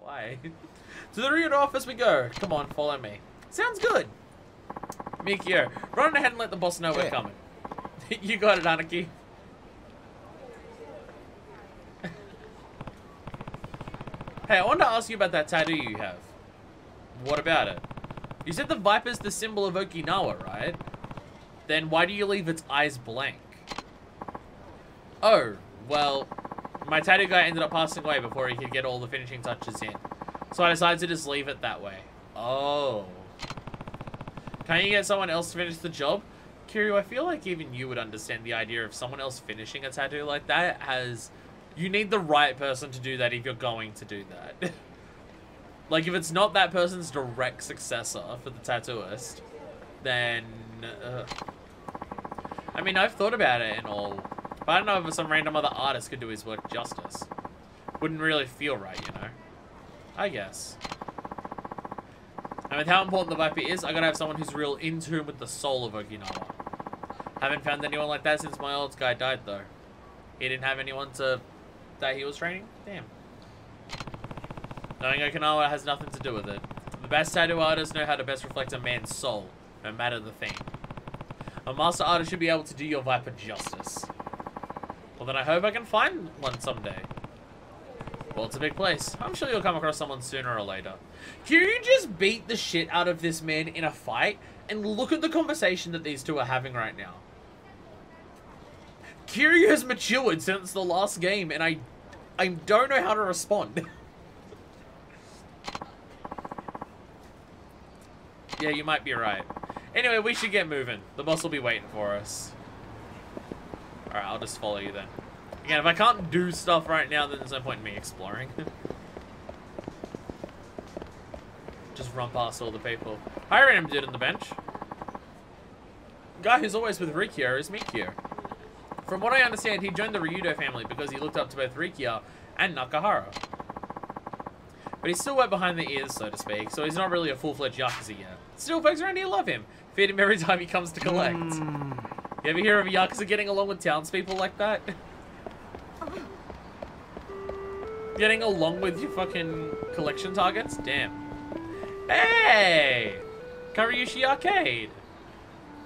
Why? To the rear office we go. Come on, follow me. Sounds good. Mikio, run ahead and let the boss know we're coming. You got it, Anarchy. Hey, I wanted to ask you about that tattoo you have. What about it? You said the viper's the symbol of Okinawa, right? Then why do you leave its eyes blank? Oh, well, my tattoo guy ended up passing away before he could get all the finishing touches in. So I decided to just leave it that way. Oh. Can't you get someone else to finish the job? Kiryu, I feel like even you would understand the idea of someone else finishing a tattoo like that as... You need the right person to do that if you're going to do that. Like, if it's not that person's direct successor for the tattooist, then... I mean, I've thought about it and all, but I don't know if some random other artist could do his work justice. Wouldn't really feel right, you know? I guess. And with how important the Viper is, I gotta have someone who's real in tune with the soul of Okinawa. Haven't found anyone like that since my old guy died, though. He didn't have anyone that he was training? Damn. Knowing Okinawa has nothing to do with it. The best tattoo artists know how to best reflect a man's soul, no matter the theme. A master artist should be able to do your Viper justice. Well, then I hope I can find one someday. Well, it's a big place. I'm sure you'll come across someone sooner or later. Kiryu just beat the shit out of this man in a fight, and look at the conversation that these two are having right now. Kiryu has matured since the last game, and I don't know how to respond. Yeah, you might be right. Anyway, we should get moving. The boss will be waiting for us. Alright, I'll just follow you then. Again, if I can't do stuff right now, then there's no point in me exploring. Just run past all the people. Hi, random dude on the bench. Guy who's always with Rikiya is Mikio. From what I understand, he joined the Ryudo family because he looked up to both Rikiya and Nakahara. But he's still wet behind the ears, so to speak, so he's not really a full-fledged Yakuza yet. Still, folks around here love him. Feed him every time he comes to collect. You ever hear of a Yakuza getting along with townspeople like that? Getting along with your fucking collection targets? Damn. Hey! Karyushi Arcade!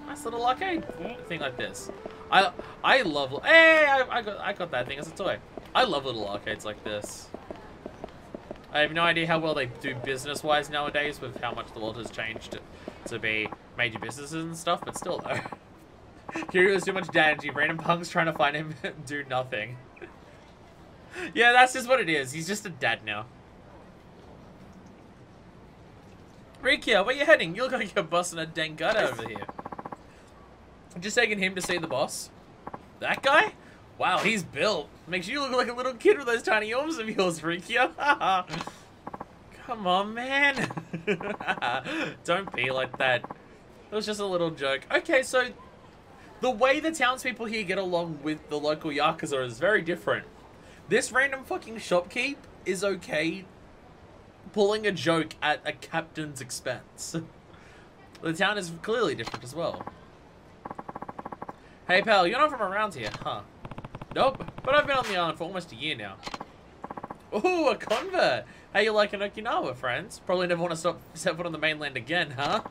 Nice little arcade thing like this. I love... Hey! I got that thing as a toy. I love little arcades like this. I have no idea how well they do business-wise nowadays with how much the world has changed to be major businesses and stuff, but still, though. Kiryu has too much dad energy. Random punks trying to find him do nothing. Yeah, that's just what it is. He's just a dad now. Rikiya, where you heading? You look like you're busting a dang gut over here. I'm just taking him to see the boss. That guy? Wow, he's built. Makes you look like a little kid with those tiny arms of yours, Rikiya. Come on, man. Don't be like that. It was just a little joke. Okay, so the way the townspeople here get along with the local Yakuza is very different. This random fucking shopkeep is okay pulling a joke at a captain's expense. The town is clearly different as well. Hey pal, you're not from around here, huh? Nope, but I've been on the island for almost a year now. Ooh, a convert! How you liking Okinawa, friends? Probably never want to step foot on the mainland again, huh?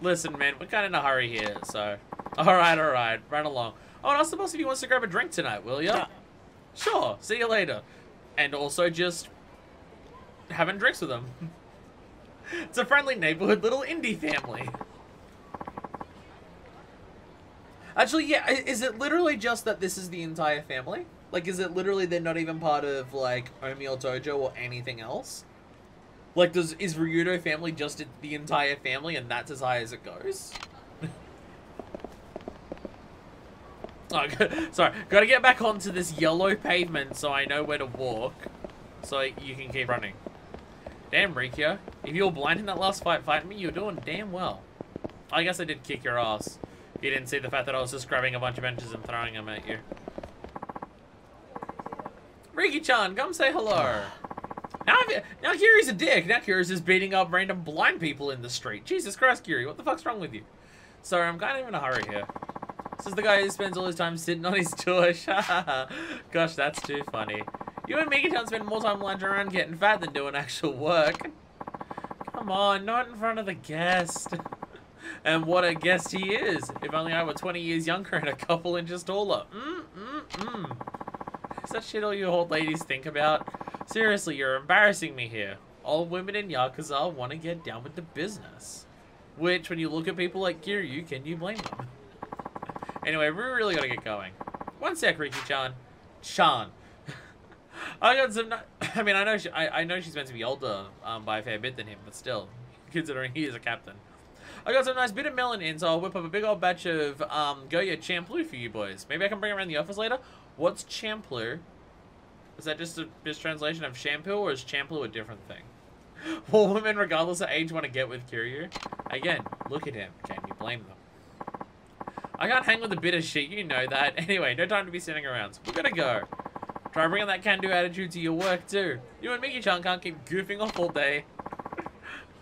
Listen, man, we're kind of in a hurry here, so... Alright, run along. Oh, and ask the boss if he wants to grab a drink tonight, will ya? Yeah. Sure, see you later. And also just... having drinks with him. It's a friendly neighborhood little indie family. Actually, yeah, is it literally just that this is the entire family? Like, is it literally they're not even part of, like, Omi or Tojo or anything else? Like, is Ryudo family just the entire family and that's as high as it goes? Oh, sorry, gotta get back onto this yellow pavement so I know where to walk. So you can keep running. Damn, Rikiya. If you were blind in that last fighting me, you were doing damn well. I guess I did kick your ass. You didn't see the fact that I was just grabbing a bunch of benches and throwing them at you. Riki-chan, come say hello. Now Kiryu's a dick. Now Kiryu's just beating up random blind people in the street. Jesus Christ, Kiryu, what the fuck's wrong with you? Sorry, I'm kind of in a hurry here. This is the guy who spends all his time sitting on his tush. Gosh, that's too funny. You and Miki-chan spend more time lounging around getting fat than doing actual work. Come on, not in front of the guest. And what a guest he is. If only I were 20 years younger and a couple inches taller. Is that shit all you old ladies think about? Seriously, you're embarrassing me here. All women in Yakuza want to get down with the business. Which, when you look at people like Kiryu, can you blame them? Anyway, we really gotta get going. One sec, Riki-chan. I got some. I mean, I know she's meant to be older by a fair bit than him, but still, considering he is a captain. I got some nice bit of melon in, so I'll whip up a big old batch of Goya Champloo for you boys. Maybe I can bring it around the office later. What's Champloo? Is that just a mistranslation of shampoo, or is Champloo a different thing? All women, regardless of age, want to get with Kiryu. Again, look at him. Can you blame them? I can't hang with a bit of shit, you know that. Anyway, no time to be sitting around. So we're gonna go. Try bringing that can-do attitude to your work, too. You and Miki-chan can't keep goofing off all day.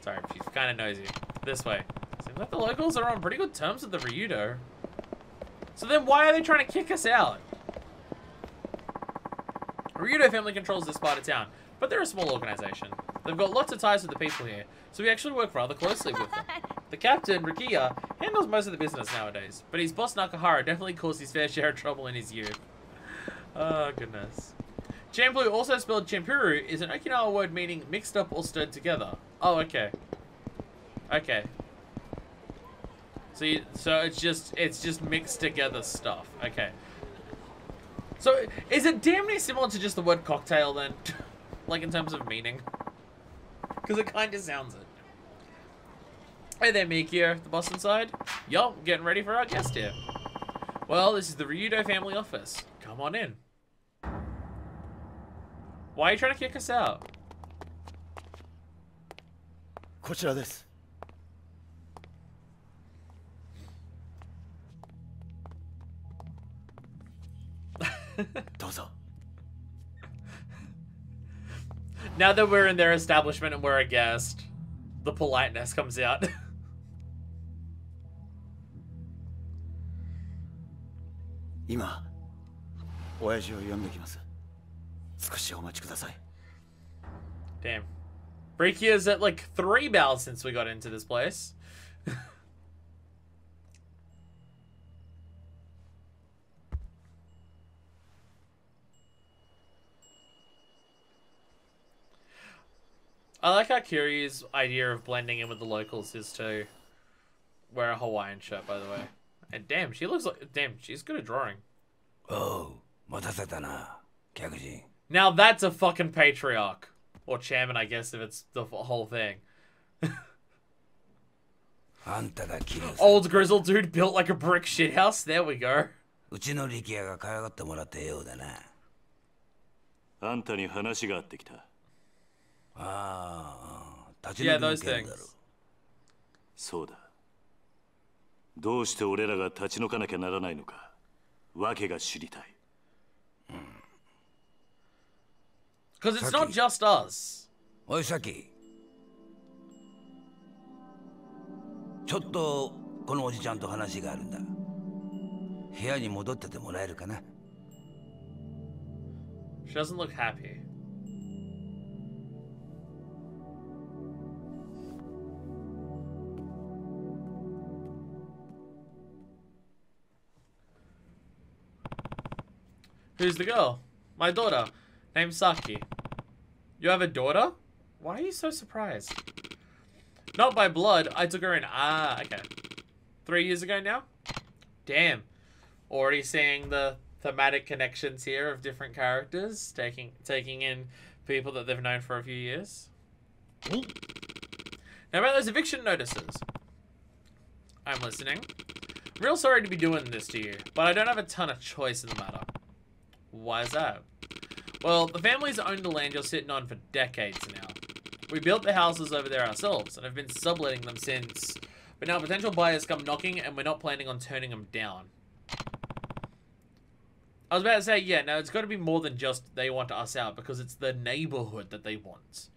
Sorry, she's kind of nosy. This way. Seems like the locals are on pretty good terms with the Ryudo. So then why are they trying to kick us out? Ryudo family controls this part of town, but they're a small organization. They've got lots of ties with the people here, so we actually work rather closely with them. The captain, Rikiya, handles most of the business nowadays, but his boss Nakahara definitely caused his fair share of trouble in his youth. Oh, goodness. Champloo, also spelled champuru, is an Okinawa word meaning mixed up or stirred together. Oh, okay. Okay. So it's just mixed together stuff. Okay. So, is it damn near similar to just the word cocktail then? Like in terms of meaning? Because it kind of sounds it. Hey there, Mikio, the boss inside. Yo, getting ready for our guest here. Well, this is the Ryudo family office. Come on in. Why are you trying to kick us out? こちらです。どうぞ。 Now that we're in their establishment and we're a guest, the politeness comes out. 今、親父を呼んできます。少しお待ちください。 Damn. Breaky is at like 3 bells since we got into this place. I like how Kiryu's idea of blending in with the locals is to wear a Hawaiian shirt, by the way. And damn, she looks like... Damn, she's good at drawing. Oh, 待たせたな、客人。 Now that's a fucking patriarch. Or chairman, I guess, if it's the whole thing. あんただ、キリュウさん。 Old grizzled dude built like a brick shithouse. There we go. うちの力也が可愛がってもらったようだな。あんたに話があってきた。ああ、立ち Yeah, 退きの those 件だろ。 things. そうだ。どうして俺らが立ち退かなきゃならないのか、訳が知りたい。Because it's not just us. おい、サキ。ちょっとこのおじちゃんと話があるんだ。部屋に戻っててもらえるかな。 She doesn't look happy. Who's the girl? My daughter, named Saki. You have a daughter? Why are you so surprised? Not by blood, I took her in. Ah, okay. 3 years ago now? Damn. Already seeing the thematic connections here of different characters, taking in people that they've known for a few years. Now about those eviction notices. I'm listening. Real sorry to be doing this to you, but I don't have a ton of choice in the matter. Why is that? Well, the family's owned the land you're sitting on for decades now. We built the houses over there ourselves and have been subletting them since. But now potential buyers come knocking and we're not planning on turning them down. I was about to say, yeah, no, it's got to be more than just they want us out because it's the neighborhood that they want.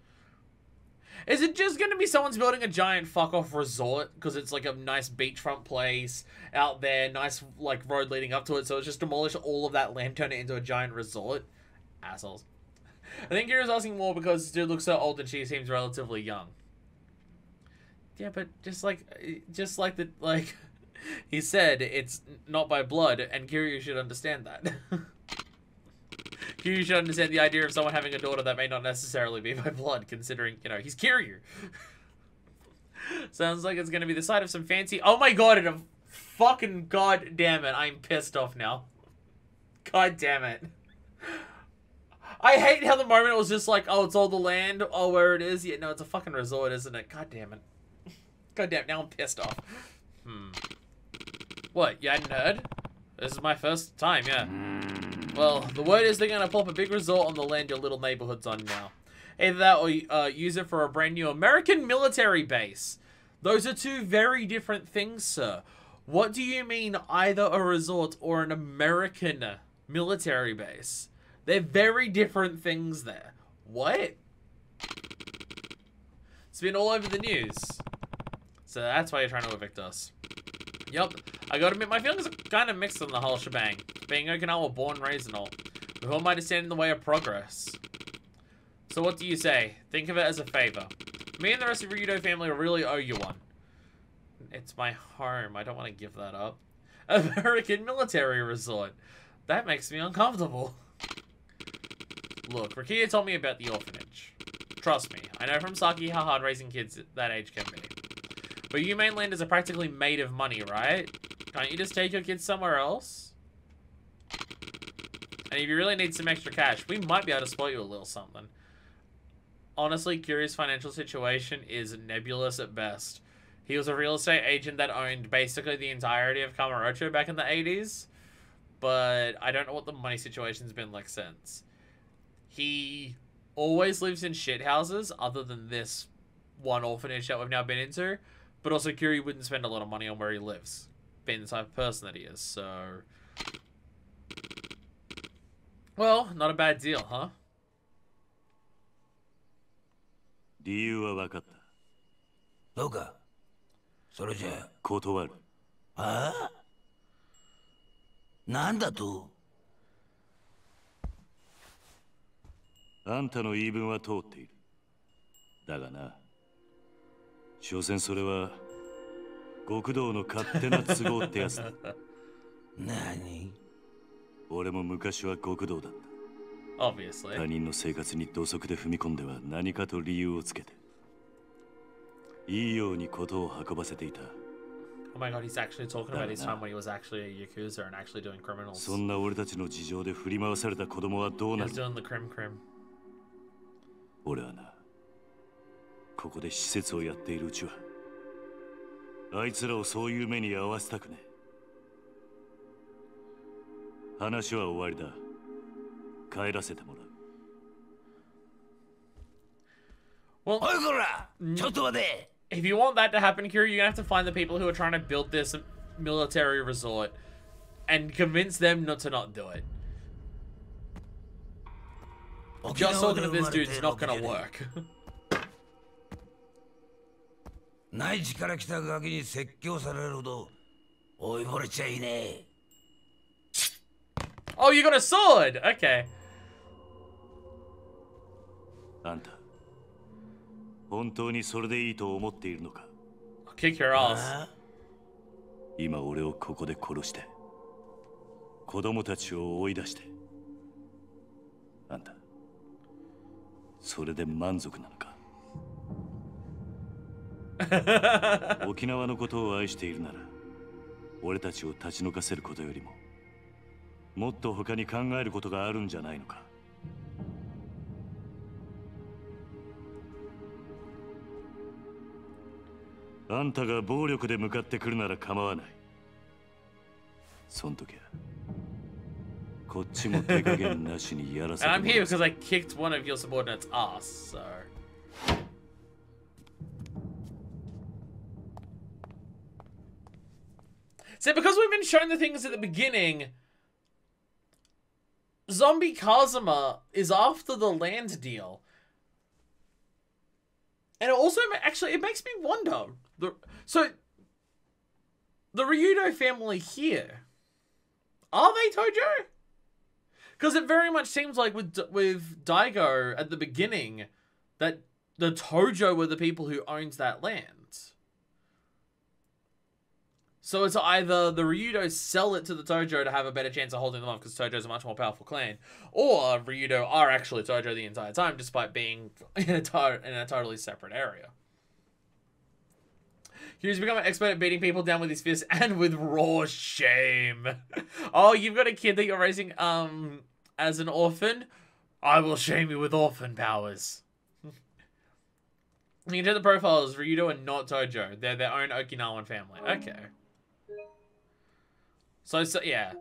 Is it just going to be someone's building a giant fuck-off resort because it's like a nice beachfront place out there, nice like road leading up to it, so it's just demolish all of that land, turn it into a giant resort? Assholes. I think Kiryu's asking more because this dude looks so old and she seems relatively young. Yeah, but just like he said, it's not by blood, and Kiryu should understand that. Kiryu should understand the idea of someone having a daughter that may not necessarily be by blood, considering, you know, he's Kiryu. Sounds like it's gonna be the site of some fancy. Oh my god! And a fucking god damn it! I'm pissed off now. God damn it! I hate how the moment it was just like, oh, it's all the land. Oh, where it is? Yeah, no, it's a fucking resort, isn't it? God damn it! God damn! Now I'm pissed off. What? You hadn't heard? This is my first time. Yeah. Well, the word is they're gonna pop a big resort on the land your little neighborhood's on now. Either that or use it for a brand new American military base. Those are two very different things, sir. What do you mean either a resort or an American military base? They're very different things there. What? It's been all over the news. So that's why you're trying to evict us. Yup. I gotta admit, my feelings are kind of mixed on the whole shebang. Being Okinawa born, raised and all. But who am I to stand in the way of progress? So what do you say? Think of it as a favor. Me and the rest of the Ryudo family really owe you one. It's my home. I don't want to give that up. American military resort. That makes me uncomfortable. Look, Rakia told me about the orphanage. Trust me, I know from Saki how hard raising kids that age can be. But you mainlanders are practically made of money, right? Can't you just take your kids somewhere else? And if you really need some extra cash, we might be able to spoil you a little something. Honestly, Kiryu's financial situation is nebulous at best. He was a real estate agent that owned basically the entirety of Kamurocho back in the 80s. But I don't know what the money situation's been like since. He always lives in shit houses, other than this one orphanage that we've now been into. But also, Kiryu wouldn't spend a lot of money on where he lives, being the type of person that he is, so... Well, not a bad deal, huh? 理由は分かった。どうか。それじゃ。断る。ああ？なんだと？あんたの言い分は通っている。だがな、所詮それは極道の勝手な都合ってやつだ。何？俺も昔は極道だった。Obviously. 他人の生活に土足で踏み込んでは何かと理由をつけて、いいようにことを運ばせていた。Oh my god, he's actually talking about his time when he was actually a Yakuza and actually doing criminals. そんな俺たちの事情で振り回された子供はどうなる？ He's doing the crim. 俺はな、ここで施設をやっているうちは、あいつらをそういう目に遭わせたくねえ。話は終わりだ。帰らせてもらう。Well, おいこら！ちょっと待て！ if you want that to happen, Kiryu, you're gonna have to find the people who are trying to build this military resort and convince them not do it. Just talking to this dude's not gonna work. 内地から来たガキに説教されるほど追い惚れちゃいねえ。Oh, you got a sword! Okay. あんた、本当にそれでいいと思っているのか？ I'll kick your ass. 今俺をここで殺して、子供たちを追い出して、あんた、それで満足なのか？沖縄のことを愛しているなら、俺たちを立ち退かせることよりも、もっと他に考えることがあるんじゃないのか？あんたが暴力で向かってくるなら構わない。そん時はこっちも手加減なしにやらせて And も I'm ら here う。 because I kicked one of your subordinates' ass, so... See, because we've been shown the things at the beginning, Zombie Kazuma is after the land deal. And it also, actually, it makes me wonder. So, the Ryudo family here, are they Tojo? Because it very much seems like with Daigo at the beginning that the Tojo were the people who owns that land. So it's either the Ryudo sell it to the Tojo to have a better chance of holding them off because Tojo's a much more powerful clan, or Ryudo are actually Tojo the entire time despite being in a totally separate area. He's become an expert at beating people down with his fists and with raw shame. Oh, you've got a kid that you're raising as an orphan? I will shame you with orphan powers. You can check the profiles. Ryudo and not Tojo. They're their own Okinawan family. Okay. So yeah.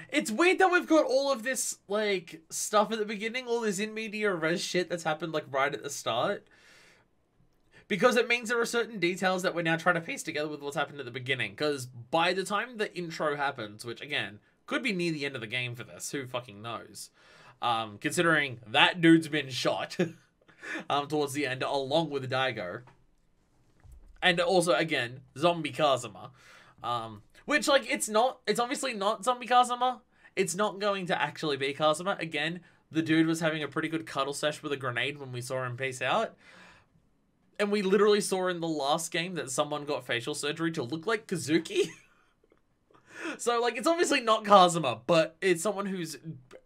It's weird that we've got all of this, like, stuff at the beginning. All this in media res shit that's happened, like, right at the start. Because it means there are certain details that we're now trying to piece together with what's happened at the beginning. Because by the time the intro happens, which, again, could be near the end of the game for this. Who fucking knows? Considering that dude's been shot towards the end, along with Daigo. And also, again, Zombie Kazuma. Which, like, it's obviously not Zombie Kazuma. It's not going to actually be Kazuma. Again, the dude was having a pretty good cuddle sesh with a grenade when we saw him peace out. And we literally saw in the last game that someone got facial surgery to look like Kazuki. So, like, it's obviously not Kazuma, but it's someone who's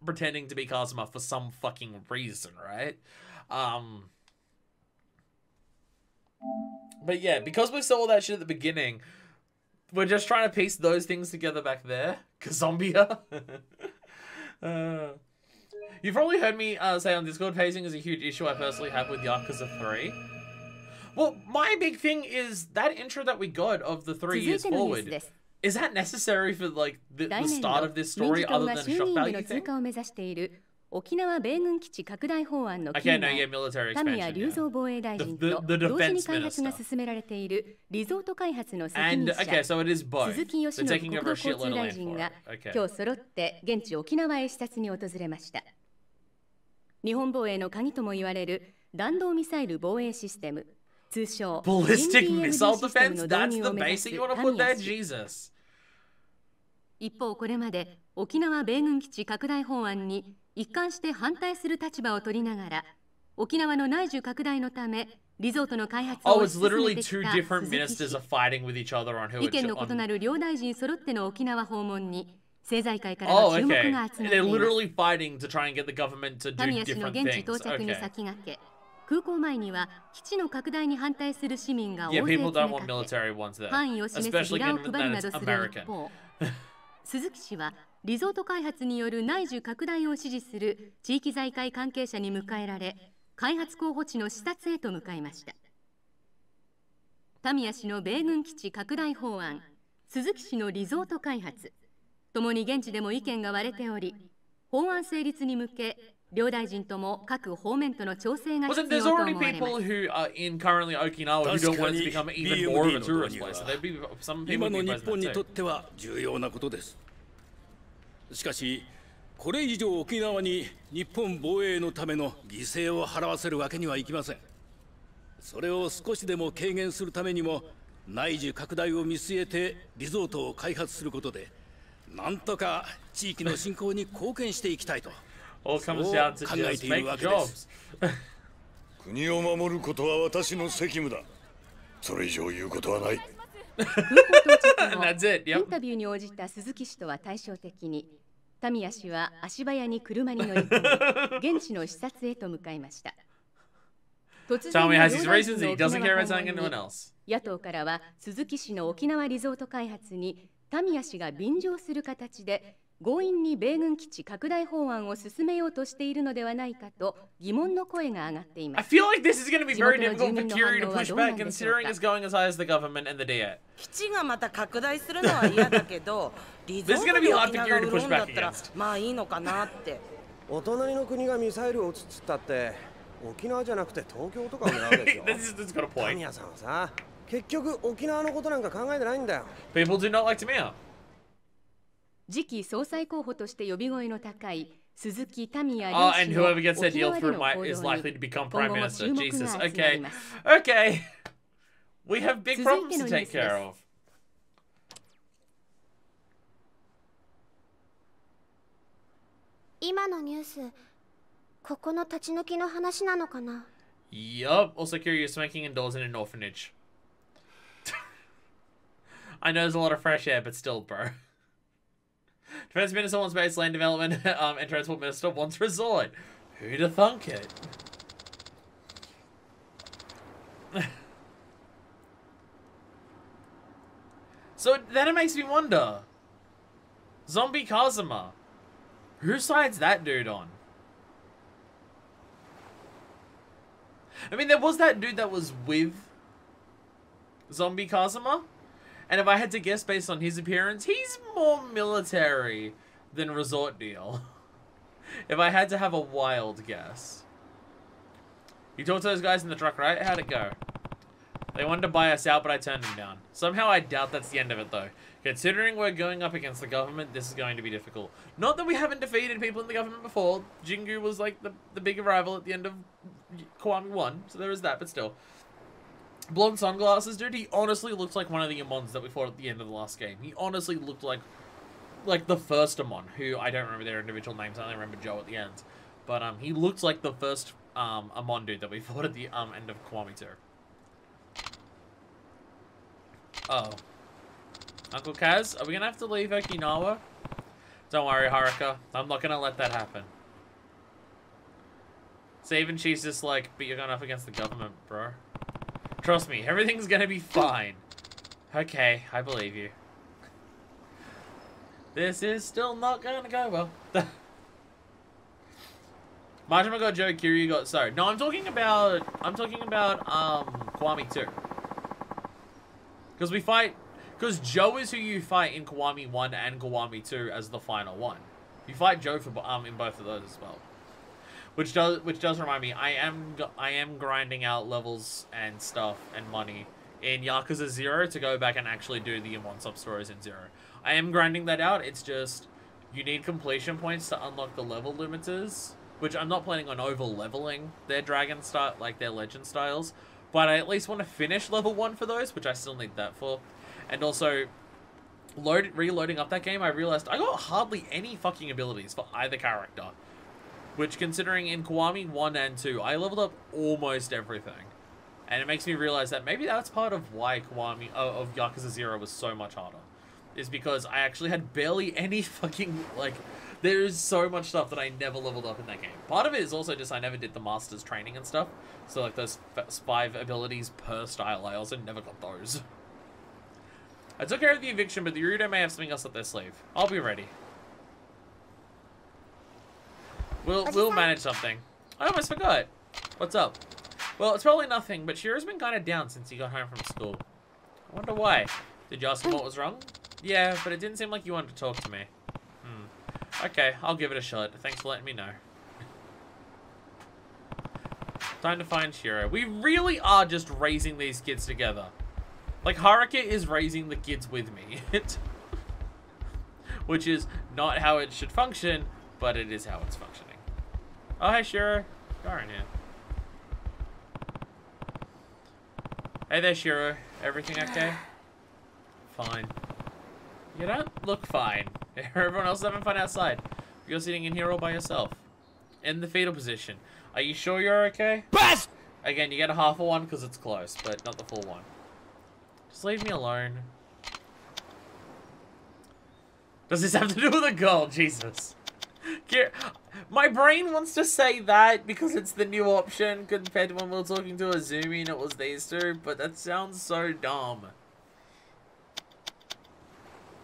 pretending to be Kazuma for some fucking reason, right? But yeah, because we saw all that shit at the beginning, we're just trying to piece those things together back there. Kazombia. You've probably heard me say on Discord, pacing is a huge issue I personally have with Yakuza 3. Well, my big thing is that intro that we got of the 3 years forward. Is that necessary for, like, the start of this story other than shock value thing? Okay, no, yeah, military expansion, yeah. The defense minister. And, okay, so it is both. They're taking over a shitload of land for it. Okay. 日本防衛の鍵とも言われる弾道ミサイル防衛システム、通称 Ballistic missile defense? That's the basic you want to put there? Jesus. 一方これまで沖縄米軍基地拡大法案に一貫して反対する立場を取りながら沖縄の内需拡大のためリゾートの開発を進めてきた鈴木氏。意見の異なる両大臣揃っての沖縄訪問に政財界からの注目が集まっています。タミヤ氏の現地到着に先駆け、空港前には基地の拡大に反対する市民が大勢詰めかけ、範囲を示すビラを配るなどする一方、鈴木氏はリゾート開発による内需拡大を支持する地域財界関係者に迎えられ、開発候補地の視察へと向かいました。タミヤ氏の米軍基地拡大法案、鈴木氏のリゾート開発、ともに現地でも意見が割れており、法案成立に向け、両大臣とも各方面との調整が必要と思われます。今の日本にとっては重要なことです。しかし、これ以上沖縄に日本防衛のための犠牲を払わせるわけにはいきません。それを少しでも軽減するためにも、内需拡大を見据えてリゾートを開発することで、なんとか地域の振興に貢献していきたいと。そう考えているわけです。国を守ることは私の責務だ。それ以上言うことはない。空港到着後、インタビューに応じた鈴木氏とは対照的に、タミヤ氏は足早に車に乗り込み、現地の視察へと向かいました。突然の両大臣の沖縄訪問に、野党からは鈴木氏の沖縄リゾート開発にタミヤ氏が便乗する形で強引に米軍基地拡大法案を進めようとしているのではないかと疑問の声が上がっています。I feel like this is going to be very difficult for Kiryu to push back considering it's going as high as the government and the DA. 基地がまた拡大するのは嫌だけど、リゾートで沖縄が売るんだったらまあいいのかなって。お隣の国がミサイルを撃つっつったって沖縄じゃなくて東京とかを狙うでしょ。タミヤさんはさ、結局沖縄のことなんか考えてないんだよ。People do not like to me out. 次期総裁候補として呼び声の高い鈴木民也 and whoever gets that deal through is likely to become prime minister. Jesus. Okay. Okay. We have big problems to take care of. い今のニュース、ここの立ち退きの話なのかな? Yup. Also, Kiryu is smoking indoors in an orphanage. I know there's a lot of fresh air, but still, bro. Defense Minister wants base land development, and Transport Minister wants resort. Who'd have thunk it? So then it makes me wonder. Zombie Kazuma. Whose side's that dude on? I mean, there was that dude that was with Zombie Kazuma. And if I had to guess based on his appearance, he's more military than Resort Deal. If I had to have a wild guess. You talked to those guys in the truck, right? How'd it go? They wanted to buy us out, but I turned them down. Somehow I doubt that's the end of it, though. Considering we're going up against the government, this is going to be difficult. Not that we haven't defeated people in the government before. Jingu was like the big rival at the end of Kiwami 1, so there is that, but still. Blonde sunglasses, dude, he honestly looks like one of the Amons that we fought at the end of the last game. He honestly looked like the first Amon, who I don't remember their individual names, I only remember Joe at the end. But he looked like the first Amon dude that we fought at the end of Kiwami 2. Oh. Uncle Kaz, are we gonna have to leave Okinawa? Don't worry, Haruka. I'm not gonna let that happen. So even she's just like, but you're going up against the government, bro. Trust me, everything's gonna be fine. Okay, I believe you. This is still not gonna go well. Majima got Joe, Kiryu got so. No, I'm talking about Kiwami 2. Because we fight, because Joe is who you fight in Kiwami 1 and Kiwami 2 as the final one. You fight Joe for in both of those as well. Which does remind me, I am grinding out levels and stuff and money in Yakuza 0 to go back and actually do the Amon sub-stories in 0. I am grinding that out, it's just, you need completion points to unlock the level limiters, which I'm not planning on over-leveling their dragon style, like their legend styles, but I at least want to finish level 1 for those, which I still need that for. And also, reloading up that game, I realized I got hardly any fucking abilities for either character. Which, considering in Kiwami 1 and 2, I leveled up almost everything. And it makes me realize that maybe that's part of why Kiwami, of Yakuza 0 was so much harder. Is because I actually had barely any fucking, like, there is so much stuff that I never leveled up in that game. Part of it is also just I never did the Master's training and stuff. So, like, those 5 abilities per style, I also never got those. I took care of the eviction, but the Yurudo may have something else up their sleeve. I'll be ready. We'll manage something. I almost forgot. What's up? Well, it's probably nothing, but Shiro's been kind of down since he got home from school. I wonder why. Did you ask him what was wrong? Yeah, but it didn't seem like you wanted to talk to me. Okay, I'll give it a shot. Thanks for letting me know. Time to find Shiro. We really are just raising these kids together. Like, Haruka is raising the kids with me. Which is not how it should function, but it is how it's functioning. Oh, hey, Shiro. You're in here. Hey there, Shiro. Everything okay? Fine. You don't look fine. Everyone else is having fun outside. You're sitting in here all by yourself. In the fetal position. Are you sure you're okay? Best! Again, you get a half of one because it's close, but not the full one. Just leave me alone. Does this have to do with a girl? Jesus. My brain wants to say that because it's the new option compared to when we were talking to Azumi and it was these two, but that sounds so dumb.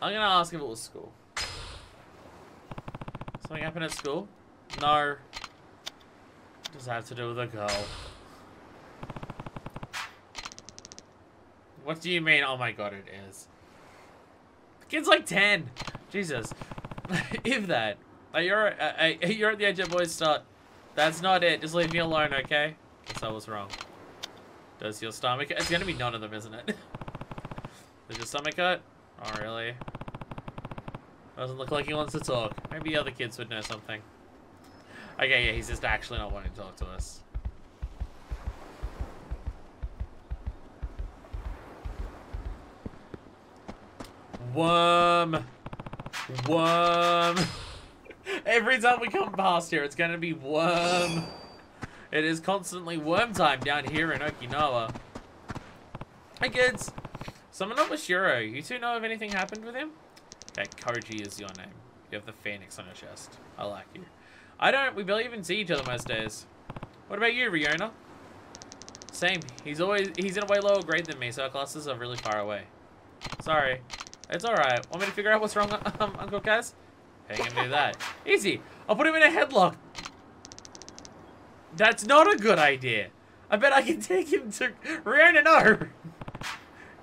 I'm gonna ask if it was school. Something happened at school? No. Does it have to do with a girl? What do you mean? Oh my god, it is. The kid's like 10. Jesus. If that. You're at the edge of boys start. That's not it. Just leave me alone, okay? Guess I was wrong. Does your stomach... It's gonna be none of them, isn't it? Does your stomach hurt? Oh, really? Doesn't look like he wants to talk. Maybe other kids would know something. Okay, yeah, he's just actually not wanting to talk to us. Worm. Worm. Every time we come past here, it's gonna be worm. It is constantly worm time down here in Okinawa. Hey kids, someone up with Shiro. You two know if anything happened with him? Okay, Koji is your name. You have the phoenix on your chest. I like you. I don't. We barely even see each other most days. What about you, Riona? Same. He's in a way lower grade than me, so our classes are really far away. Sorry. It's alright. Want me to figure out what's wrong, Uncle Kaz? How are you gonna do that? Easy. I'll put him in a headlock. That's not a good idea. I bet I can take him to... Riona, no!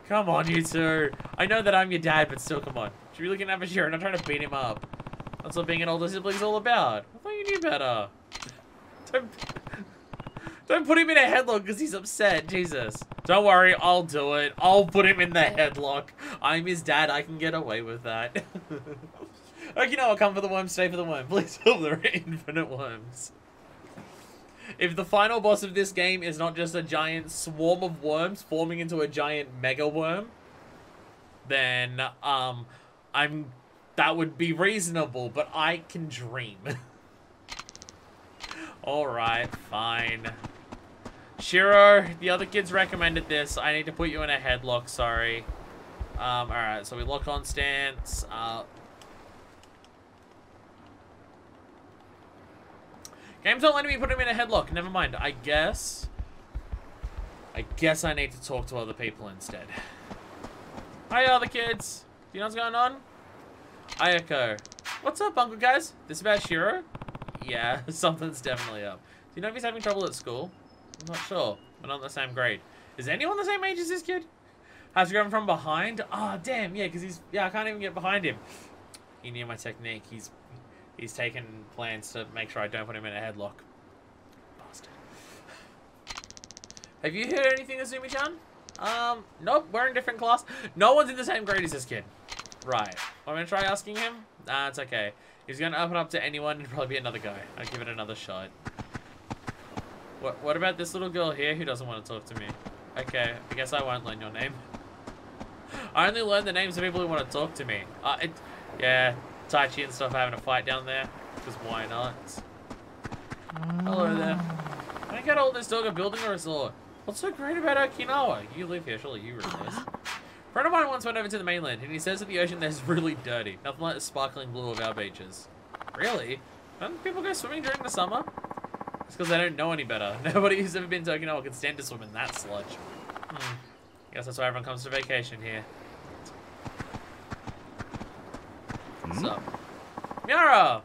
Come on, you two. I know that I'm your dad, but still, come on. Should be looking at Shiro and not trying to beat him up. That's what being an older sibling's all about. I thought you knew better. Don't put him in a headlock because he's upset. Jesus. Don't worry, I'll do it. I'll put him in the headlock. I'm his dad. I can get away with that. Okay, you know, I'll come for the worm, stay for the worm. Please hope there are infinite worms. If the final boss of this game is not just a giant swarm of worms forming into a giant mega worm, then that would be reasonable, but I can dream. Alright, fine. Shiro, the other kids recommended this. I need to put you in a headlock, sorry. Alright, so we lock on stance. Game's not letting me put him in a headlock. Never mind. I guess I need to talk to other people instead. Hi, other kids. Do you know what's going on? Ayako. What's up, Uncle Guys? This about Shiro? Yeah, something's definitely up. Do you know if he's having trouble at school? I'm not sure. We're not in the same grade. Is anyone the same age as this kid? Has to grab him from behind? Ah, oh, damn. Yeah, because he's... Yeah, I can't even get behind him. He knew my technique. He's taken plans to make sure I don't put him in a headlock. Bastard. Have you heard anything of Zumi-chan? Nope, we're in different class. No one's in the same grade as this kid. Right. I'm going to try asking him. Nah, it's okay. He's going to open up to anyone and probably be another guy. I'll give it another shot. What about this little girl here who doesn't want to talk to me? Okay, I guess I won't learn your name. I only learn the names of people who want to talk to me. Yeah. Tai Chi and stuff having a fight down there, because why not? Hello there. Can I get all this dog a building or a resort? What's so great about Okinawa? You live here, surely you realize. A friend of mine once went over to the mainland, and he says that the ocean there is really dirty. Nothing like the sparkling blue of our beaches. Really? Don't people go swimming during the summer? It's because they don't know any better. Nobody who's ever been to Okinawa can stand to swim in that sludge. Guess that's why everyone comes to vacation here. What's up? Miara!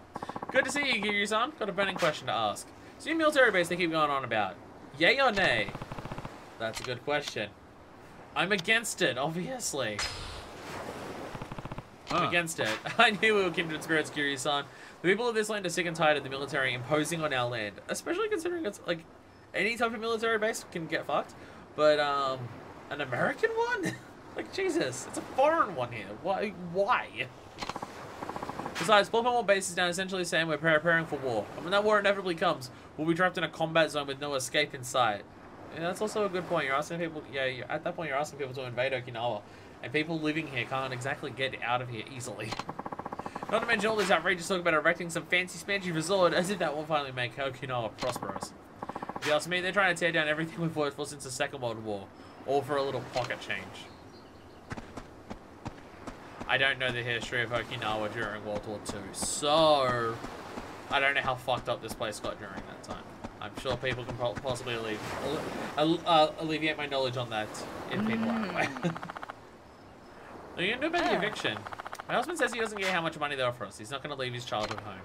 Good to see you, Kiryu-san. Got a burning question to ask. So your military base they keep going on about. Yay or nay? That's a good question. I'm against it, obviously. I'm against it. I knew we were kindred spirits, Kiryu-san. The people of this land are sick and tired of the military imposing on our land. Especially considering it's like any type of military base can get fucked. But an American one? Like Jesus, it's a foreign one here. Why? Besides, pulling more bases down essentially saying we're preparing for war. And when that war inevitably comes, we'll be trapped in a combat zone with no escape in sight. Yeah, that's also a good point. You're asking people, at that point you're asking people to invade Okinawa. And people living here can't exactly get out of here easily. Not to mention all this outrageous talk about erecting some fancy-spancy resort, as if that will finally make Okinawa prosperous. If you ask me, they're trying to tear down everything we've worked for since the Second World War. All for a little pocket change. I don't know the history of Okinawa during World War II, so I don't know how fucked up this place got during that time. I'm sure people can possibly alleviate my knowledge on that if people are aware. What are you going to do about the eviction? My husband says he doesn't care how much money they offer us. He's not going to leave his childhood home.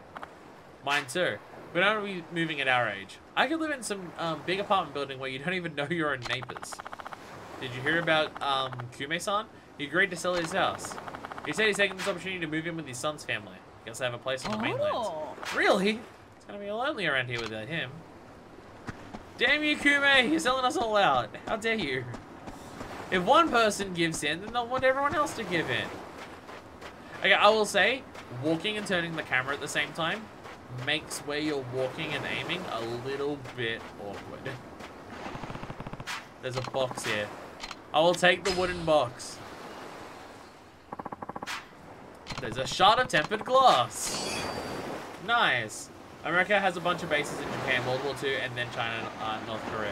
Mine too. We don't want to be moving at our age. I could live in some big apartment building where you don't even know your own neighbors. Did you hear about Kume-san? He agreed to sell his house. He said he's taking this opportunity to move in with his son's family. Guess they have a place on the mainland. Really? It's gonna be lonely around here without him. Damn you, Kume! You're selling us all out. How dare you? If one person gives in, then they'll want everyone else to give in. Okay, I will say, walking and turning the camera at the same time makes where you're walking and aiming a little bit awkward. There's a box here. I will take the wooden box. There's a shot of tempered glass. Nice. America has a bunch of bases in Japan, World War II, and then China and North Korea.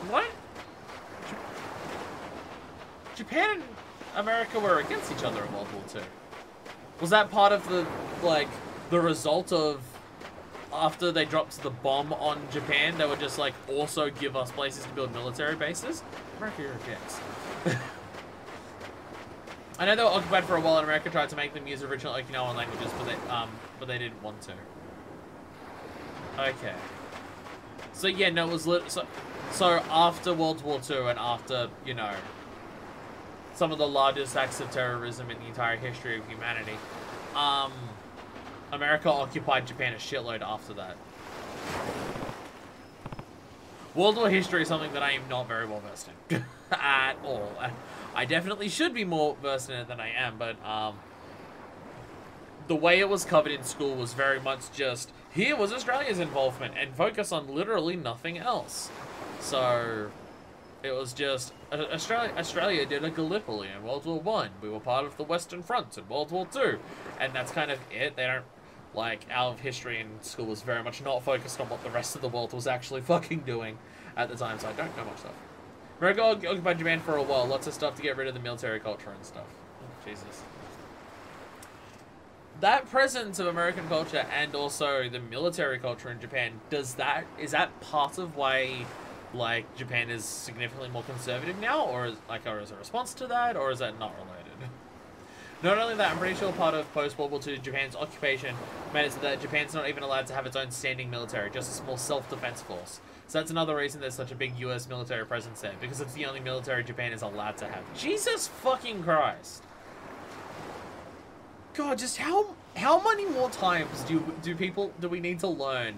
What? Japan and America were against each other in World War II. Was that part of the, like, the result of after they dropped the bomb on Japan, they would just, like, also give us places to build military bases? America, you're a dicks. I know they were occupied for a while, and America tried to make them use original Okinawan languages, but they didn't want to. Okay. So yeah, no, it was so after World War II and after, you know, some of the largest acts of terrorism in the entire history of humanity, America occupied Japan a shitload after that. World War history is something that I am not very well versed in at all. I definitely should be more versed in it than I am, but the way it was covered in school was very much just, here was Australia's involvement, and focus on literally nothing else. So it was just, Australia did a Gallipoli in World War I. We were part of the Western Front in World War II. And that's kind of it. They don't, like, our history in school was very much not focused on what the rest of the world was actually fucking doing at the time, so I don't know much stuff. America occupied Japan for a while. Lots of stuff to get rid of the military culture and stuff. Oh, Jesus. That presence of American culture and also the military culture in Japan, is that part of why, like, Japan is significantly more conservative now, or is a response to that, or is that not related? Not only that, I'm pretty sure part of post-World War II Japan's occupation meant it that Japan's not even allowed to have its own standing military, just a small self-defense force. So that's another reason there's such a big US military presence there, because it's the only military Japan is allowed to have. Jesus fucking Christ. God, just how many more times do we need to learn?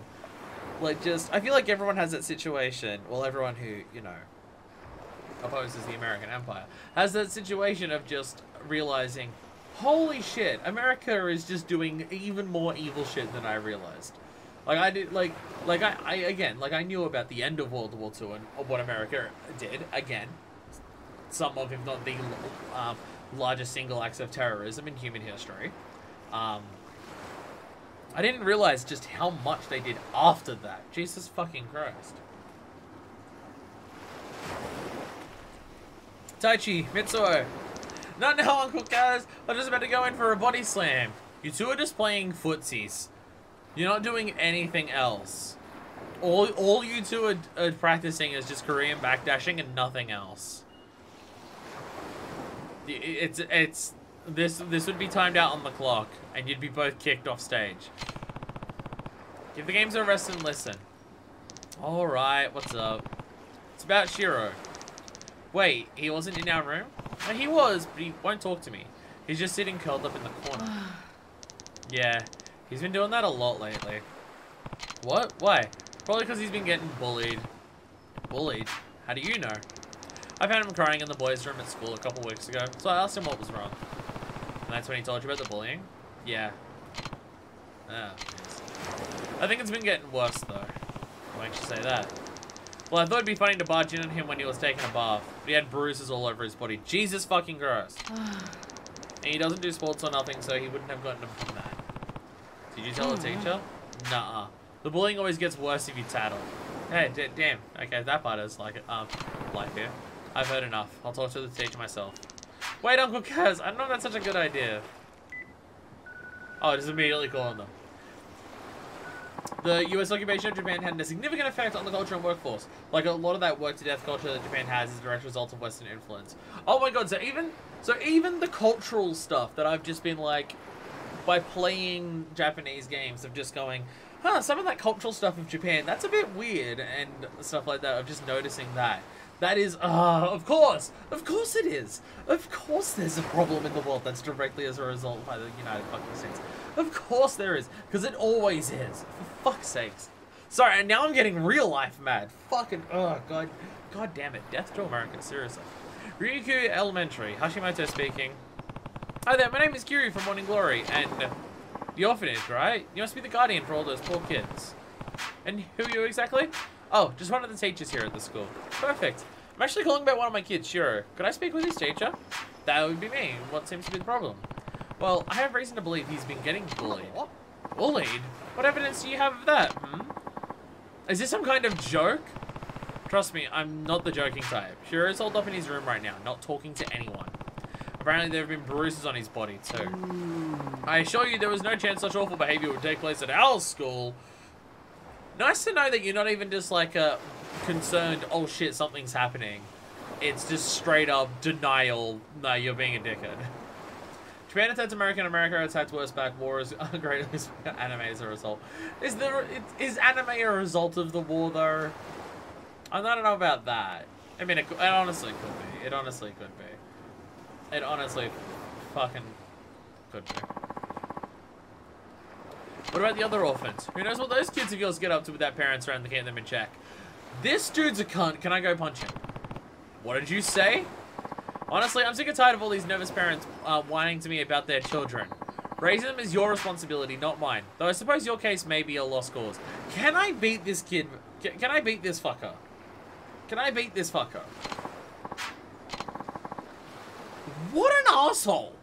Like, just, I feel like everyone has that situation, well, everyone who, you know, opposes the American Empire, has that situation of just realizing, holy shit, America is just doing even more evil shit than I realized. Like, I did, I knew about the end of World War II and what America did, again, some of, if not the largest single acts of terrorism in human history. I didn't realize just how much they did after that. Jesus fucking Christ. Taichi, Mitsuo. Not now, Uncle Kaz. I'm just about to go in for a body slam. You two are just playing footsies. You're not doing anything else. All you two are practicing is just Korean backdashing and nothing else. This would be timed out on the clock, and you'd be both kicked off stage. Give the games a rest and listen. Alright, what's up? It's about Shiro. Wait, he wasn't in our room? No, he was, but he won't talk to me. He's just sitting curled up in the corner. Yeah, he's been doing that a lot lately. What? Why? Probably because he's been getting bullied. Bullied? How do you know? I found him crying in the boys' room at school a couple weeks ago, so I asked him what was wrong. And that's when he told you about the bullying? Yeah. Ah, yes. I think it's been getting worse, though. Why don't you say that? Well, I thought it'd be funny to barge in on him when he was taking a bath, but he had bruises all over his body. Jesus fucking Christ. And he doesn't do sports or nothing, so he wouldn't have gotten them from that. Did you tell the teacher? Nuh-uh. The bullying always gets worse if you tattle. Hey, damn. Okay, that part is like, life here. I've heard enough. I'll talk to the teacher myself. Wait, Uncle Kaz, I don't know if that's such a good idea. Oh, just immediately calling them. The US occupation of Japan had a significant effect on the culture and workforce. Like, a lot of that work-to-death culture that Japan has is a direct result of Western influence. Oh my god, so even the cultural stuff that I've just been like, by playing Japanese games, of just going, huh, some of that cultural stuff of Japan, that's a bit weird, and stuff like that, of just noticing that. That is, of course it is. Of course there's a problem in the world that's directly as a result by the United fucking States. Of course there is, because it always is. For fuck's sakes. Sorry, and now I'm getting real life mad. Fucking, oh god damn it. Death to America, seriously. Ryukyu Elementary, Hashimoto speaking. Hi there, my name is Kiryu from Morning Glory, and the orphanage, right? You must be the guardian for all those poor kids. And who are you exactly? Oh, just one of the teachers here at the school. Perfect. I'm actually calling about one of my kids, Shiro. Could I speak with his teacher? That would be me. What seems to be the problem? Well, I have reason to believe he's been getting bullied. Bullied? What evidence do you have of that, Is this some kind of joke? Trust me, I'm not the joking type. Shiro's holed up in his room right now, not talking to anyone. Apparently there have been bruises on his body, too. I assure you there was no chance such awful behavior would take place at our school. Nice to know that you're not even just like concerned, oh shit, something's happening. It's just straight up denial, no, you're being a dickhead. Japan attacks America and America attacks worse back. War is greatly anime as a result. Is anime a result of the war though? I don't know about that. I mean, it honestly could be. It honestly could be. It honestly fucking could be. What about the other orphans? Who knows what those kids and girls get up to with their parents around to keep them in check? This dude's a cunt. Can I go punch him? What did you say? Honestly, I'm sick and tired of all these nervous parents whining to me about their children. Raising them is your responsibility, not mine. Though I suppose your case may be a lost cause. Can I beat this kid? Can I beat this fucker? Can I beat this fucker? What an asshole!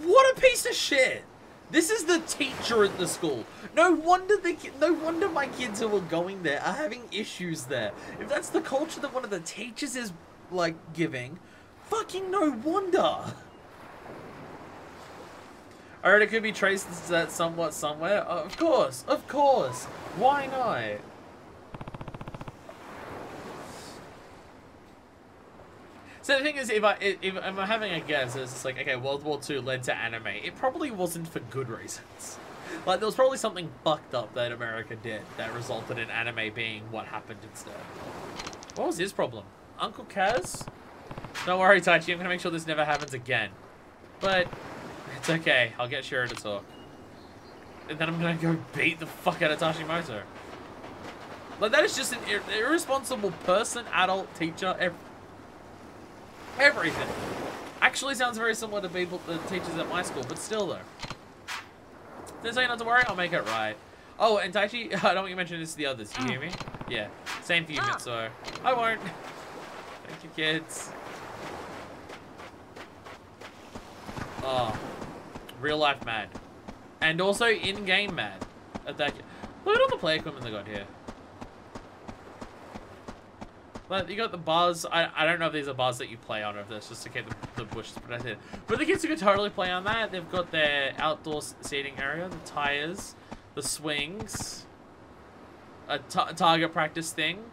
What a piece of shit! This is the teacher at the school. No wonder my kids who are going there are having issues there. If that's the culture that one of the teachers is like giving, fucking no wonder. Alright, it could be traced to that somewhat somewhere. Of course. Why not? So the thing is, if I'm having a guess, it's just like, okay, World War II led to anime. It probably wasn't for good reasons. Like, there was probably something fucked up that America did that resulted in anime being what happened instead. What was his problem? Uncle Kaz? Don't worry, Taichi, I'm gonna make sure this never happens again. But, it's okay, I'll get Shiro to talk. And then I'm gonna go beat the fuck out of Tashimoto. Like, that is just an irresponsible person, adult, teacher, everything. Actually sounds very similar to the teachers at my school, but still though. Didn't say not to worry, I'll make it right. Oh, and Taichi, I don't want you to mention this to the others, you hear me? Yeah, same for you, Mitsuo. I won't. Thank you, kids. Oh, real life mad. And also in-game mad. Look at all the play equipment they got here. But you got the bars. I don't know if these are bars that you play on or if that's just to keep the bushes protected. But the kids who could totally play on that, they've got their outdoor seating area, the tires, the swings, a target practice thing.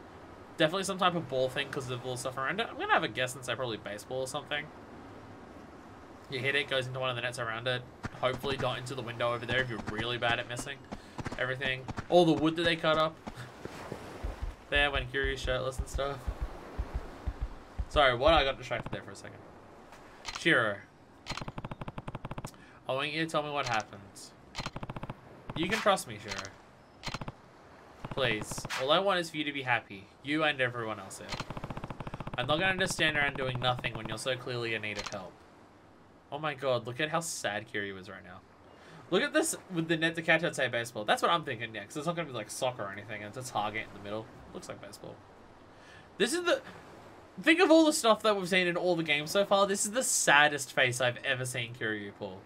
Definitely some type of ball thing because of all the stuff around it. I'm going to have a guess and say probably baseball or something. You hit it, goes into one of the nets around it. Hopefully not into the window over there if you're really bad at missing everything. All the wood that they cut up. There when Kiryu's shirtless and stuff. Sorry, what? I got distracted there for a second. Shiro. I want you to tell me what happens. You can trust me, Shiro. Please. All I want is for you to be happy. You and everyone else here. I'm not going to just stand around doing nothing when you're so clearly in need of help. Oh my god, look at how sad Kiryu is right now. Look at this with the net to catch, I'd say baseball. That's what I'm thinking, yeah, because it's not going to be like soccer or anything. It's a target in the middle. Looks like baseball. This is the... Think of all the stuff that we've seen in all the games so far. This is the saddest face I've ever seen Kiryu pull.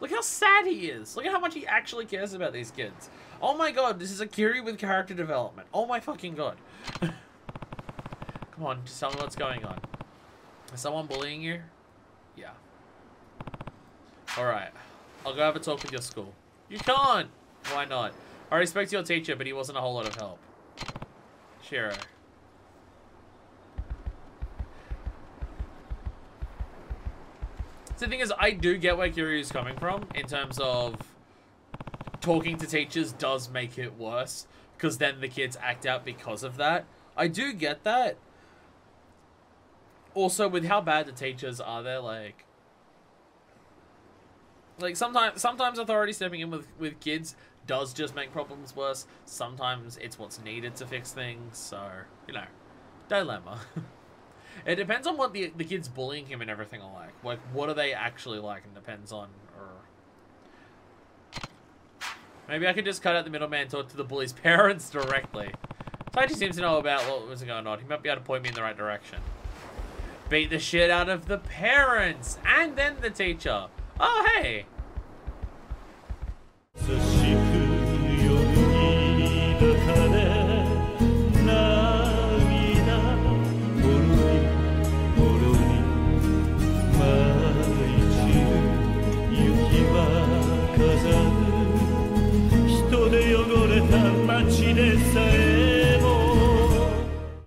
Look how sad he is. Look at how much he actually cares about these kids. Oh my god, this is a Kiryu with character development. Oh my fucking god. Come on, just tell me what's going on. Is someone bullying you? Yeah. Alright. I'll go have a talk with your school. You can't! Why not? I already spoke to your teacher, but he wasn't a whole lot of help. Shiro. So the thing is, I do get where Kiryu's coming from in terms of talking to teachers does make it worse because then the kids act out because of that. I do get that. Also, with how bad the teachers are there, like sometimes authority stepping in with kids does just make problems worse. Sometimes it's what's needed to fix things. So, you know, dilemma. It depends on what the kids bullying him and everything are like. Like, what are they actually like? And depends on... Maybe I could just cut out the middleman and talk to the bully's parents directly. Taichi seems to know about what was going on. He might be able to point me in the right direction. Beat the shit out of the parents and then the teacher. Oh, hey.